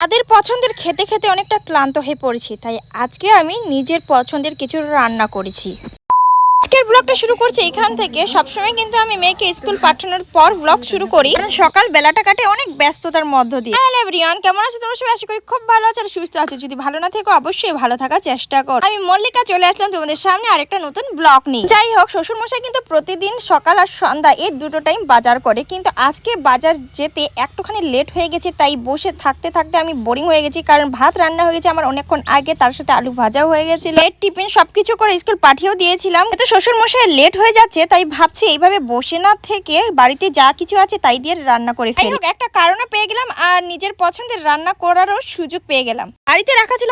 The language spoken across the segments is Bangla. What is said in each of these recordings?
তাদের পছন্দের খেতে খেতে অনেকটা ক্লান্ত হয়ে পড়েছি, তাই আজকে আমি নিজের পছন্দের কিছু রান্না করেছি। আজকের ব্লগটা শুরু করছি এখান থেকে। সবসময় কিন্তু আমি মেয়েকে স্কুল পাঠানোর পর ব্লগ শুরু করি, কারণ সকাল বেলাটা কাটে অনেক ব্যস্ততার মধ্য দিয়ে। হ্যালো এভরিওয়ান, কেমন আছো তোমরা সবাই? আশা করি খুব ভালো আছো আর সুস্থ আছো। যদি ভালো না থেকো অবশ্যই ভালো থাকার চেষ্টা করো। আমি মল্লিকা চলে আসলাম তোমাদের সামনে আরেকটা নতুন ব্লগ নিয়ে। যাই হোক, শ্বশুরমশাই কিন্তু প্রতিদিন সকাল আর সন্ধ্যা এই দুটো টাইম বাজার করে, কিন্তু আজকে বাজার যেতে একটুখানি লেট হয়ে গেছে, তাই বসে থাকতে থাকতে আমি বোরিং হয়ে গেছি। কারণ ভাত রান্না হয়ে গেছে আমার অনেকক্ষণ আগে, তার সাথে আলু ভাজাও হয়ে গেছিল, টিফিন সবকিছু করে স্কুল পাঠিয়েও দিয়েছিলাম। শ্বশুরমশাই লেট হয়ে যাচ্ছে, তাই ভাবছি এইভাবে বসে না থেকে বাড়িতে যা কিছু আছে তাই দিয়ে রান্না করে ফেলি। একটা কারণে পেয়ে গেলাম আর নিজের পছন্দের রান্না করারও সুযোগ পেয়ে গেলাম। বাড়িতে রাখা ছিল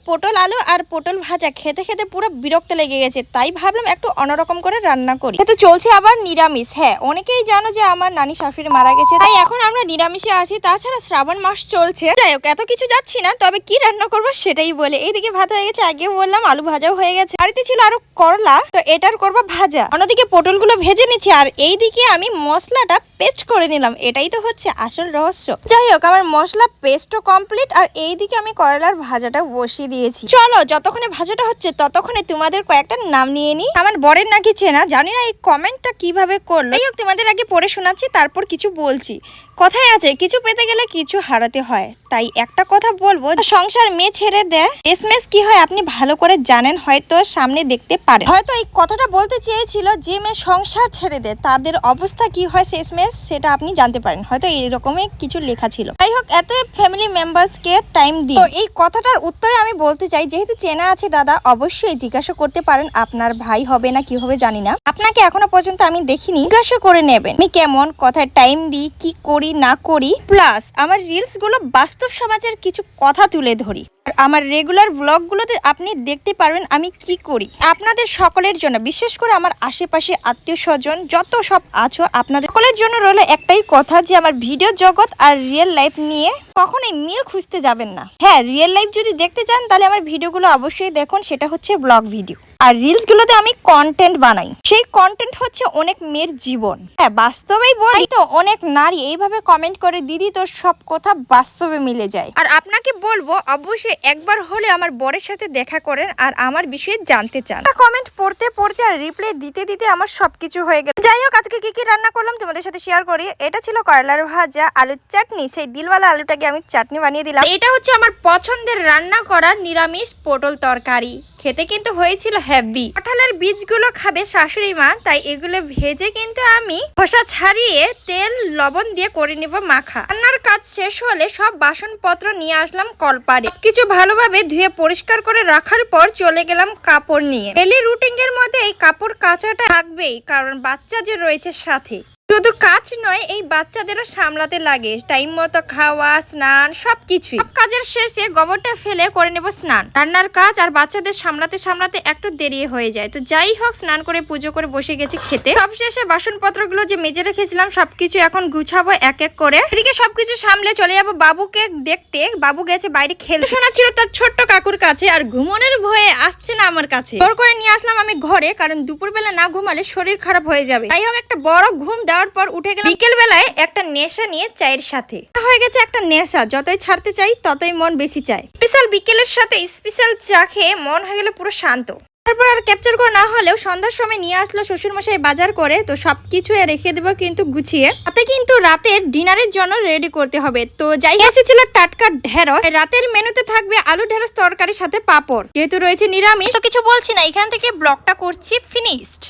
পটল আলু আর পটল ভাজা, খেতে খেতে পুরো বিরক্ত লেগে গেছে, তাই ভাবলাম একটু অন্যরকম করে রান্না করি। তো চলছে আবার নিরামিষ। হ্যাঁ, অনেকেই জানো যে আমার নানি শাশুড়ি মারা গেছে, তাই এখন আমরা নিরামিষে আছি। তাছাড়া শ্রাবণ মাস চলছে। যাই হোক, এত কিছু যাচ্ছি না, তবে কি রান্না করবো সেটাই বলে। এইদিকে ভাত হয়ে গেছে, আগে বললাম আলু ভাজাও হয়ে গেছে। বাড়িতে ছিল আরো করলা, তো এটার করবো ভাজা। অন্যদিকে পটলগুলো ভেজে নিচ্ছি, আর এইদিকে আমি মশলাটা পেস্ট করে নিলাম। এটাই তো হচ্ছে আসল রহস্য। যাই হোক, আমার মশলা পেস্টও কমপ্লিট, আর এইদিকে আমি করলার ভাজাটা বসিয়ে দিয়েছি। চলো, যতক্ষণে ভাজাটা হচ্ছে ততক্ষণে তোমাদের কয়েকটা নাম নিয়ে নিই। আমার বরের নাকি চেনা, জানি না এই কমেন্টটা কিভাবে করলো। যাই হোক, তোমাদের আগে পড়ে শোনাচ্ছি, তারপর কিছু বলছি। কথায় আছে, কিছু পেতে গেলে কিছু হারাতে হয়। তাই একটা কথা বলবো, সংসার মেয়ে ছেড়ে দেয় শেষমেশ কি হয় আপনি ভালো করে জানেন, হয়তো সামনে দেখতে পারেন। হয়তো এই কথাটা বলতে চেয়েছিল যে মেয়ে সংসার ছেড়ে দেয় তাদের অবস্থা কি হয় শেষমেশ, সেটা আপনি জানতে পারেন। হয়তো এইরকমই কিছু লেখা ছিল। যাই হোক, এত ফ্যামিলি মেম্বার্সকে টাইম দিই। তো এই কথাটার উত্তরে আমি বলতে চাই, যেহেতু চেনা আছে দাদা, অবশ্যই জিজ্ঞাসা করতে পারেন। আপনার ভাই হবে না কি হবে জানি না, আপনাকে এখনো পর্যন্ত আমি দেখিনি, জিজ্ঞাসা করে নেবেন আমি কেমন, কথায় টাইম দিই, কি করি না করি। প্লাস আমার রিলস গুলো বাস্তব সমাজের কিছু কথা তুলে ধরি, আর আমার রেগুলার ব্লগগুলোতে আপনি দেখতে পারবেন আমি কি করি আপনাদের সকলের জন্য। বিশেষ করে আমার আশেপাশে আত্মীয় স্বজন যত সব আছো, আপনাদের সকলের জন্য রইল একটাই কথা, যে আমার ভিডিও জগৎ আর রিয়েল লাইফ নিয়ে কখনোই মিল খুঁজতে যাবেন না। হ্যাঁ, রিয়েল লাইফ যদি দেখতে চান তাহলে আমার ভিডিওগুলো অবশ্যই দেখুন, সেটা হচ্ছে ব্লগ ভিডিও। আর রিলস গুলোতে আমি কন্টেন্ট বানাই, সেই কন্টেন্ট হচ্ছে অনেক মেয়ের জীবন। হ্যাঁ, বাস্তবেই বলি তো, অনেক নারী এইভাবে কমেন্ট করে, দিদি তোর সব কথা বাস্তবে মিলে যায়। আর আপনাকে বলবো, অবশ্যই একবার হলে আমার বরের সাথে দেখা করেন আর আমার বিষয়ে জানতে চান। কমেন্ট পড়তে পড়তে আর রিপ্লাই দিতে দিতে আমার সবকিছু হয়ে গেল। যাই হোক, আজকে কি কি রান্না করলাম তোমাদের সাথে শেয়ার করি। এটা ছিল করলার ভাজা, আলুর চাটনি, সেই দিলওয়ালা আলুটাকে আমি চাটনি বানিয়ে দিলাম। এটা হচ্ছে আমার পছন্দের রান্না করা নিরামিষ পটল তরকারি। খেতে কিন্তু হয়েছিল হেভি। কাঁঠালের বীজগুলো খাবে শাশুড়ি মা, তাই এগুলো ভেজে কিন্তু আমি খোসা ছাড়িয়ে তেল লবণ দিয়ে করে নিব মাখা। রান্নার কাজ শেষ হলে সব বাসনপত্র নিয়ে আসলাম কলপারে। কিছু ভালোভাবে ধুয়ে পরিষ্কার করে রাখার পর চলে গেলাম কাপড় নিয়ে। ডেলি রুটিন এর মধ্যে এই কাপড় কাচাটা থাকবেই, কারণ বাচ্চা যে রয়েছে সাথে। শুধু কাজ নয়, এই বাচ্চাদেরও সামলাতে লাগে, টাইম মতো খাওয়া, স্নান, সবকিছুই। কাজের শেষে গোবরটা ফেলে করে নেব স্নান। রান্নার কাজ আর বাচ্চাদের সামলাতে সামলাতে একটু দেরি হয়ে যায়। তো যাই হোক, স্নান করে পুজো করে বসে গেছি খেতে। সবশেষে বাসনপত্রগুলো যে মেজে রেখেছিলাম সবকিছু এখন গুছাবো এক এক করে। এদিকে সবকিছু সামলে চলে যাবো বাবুকে দেখতে। বাবু গেছে বাইরে খেলতে। শোনা ছিল তার ছোট্ট কাকুর কাছে, আর ঘুমনের ভয়ে আসছে না আমার কাছে। জোর করে নিয়ে আসলাম আমি ঘরে, কারণ দুপুরবেলা না ঘুমালে শরীর খারাপ হয়ে যাবে। যাই হোক, একটা বড় ঘুম দেওয়ার পর উঠে গেলাম বিকেল বেলায় একটা নেশা নিয়ে চায়ের সাথে। হয়ে গেছে একটা নেশা, যতই ছাড়তে চাই ততই মন বেশি চায়। স্পেশাল বিকেলের সাথে স্পেশাল চা খেয়ে মন হয়ে গেল পুরো শান্ত। তারপর আর ক্যাপচার করা না হলেও সন্ধ্যার সময় নিয়ে আসলো শ্বশুরমশাই বাজার করে, তো সবকিছু রেখে দেবো কিন্তু গুছিয়ে। তাতে কিন্তু রাতের ডিনারের জন্য রেডি করতে হবে। তো যাই এসেছিল টাটকা ঢেঁড়স, রাতের মেনুতে থাকবে আলু ঢেঁড়স তরকারির সাথে পাঁপড়। যেহেতু রয়েছে নিরামিষ, তো কিছু বলছি না, এখান থেকে ব্লগটা করছি ফিনিশড।